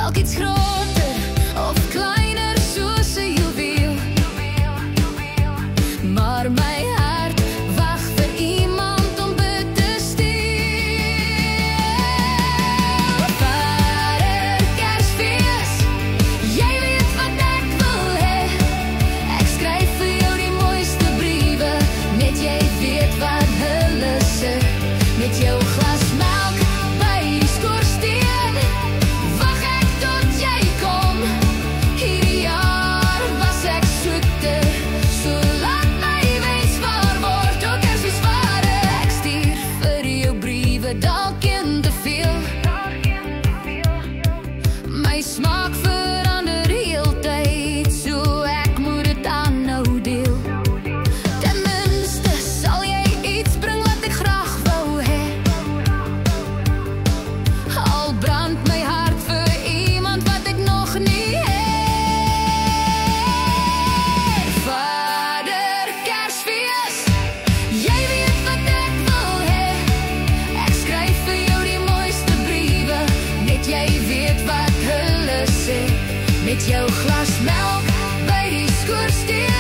dalk iets groter of kleiner soos 'n juweel. Maar my hart wag vir iemand om bid te stuur. Vader Kersfees, jy weet wat ek wil hê. Ek skryf vir jou die mooiste briewe, net jy weet wat hulle sê. Met jou glas melk by die skoorsteen, wag ek tot jy kom. Hierdie jaar was ek soekte, so laat my wens waar word. O Kersfees Vader, ek stuur vir jou briewe, dalk een te veel. My smaak verander heeltyd, so ek moet dit aanhou deel. Ten minste sal jy iets bring wat ek graag wou hê. Al brand my hart vir iemand wat ek nog nie het. Vader Kersfees, jy weet wat ek wil hê. Ek skryf vir jou die mooiste briewe, net jy weet wat hulle sê. Met jou glas melk by die skoorsteen,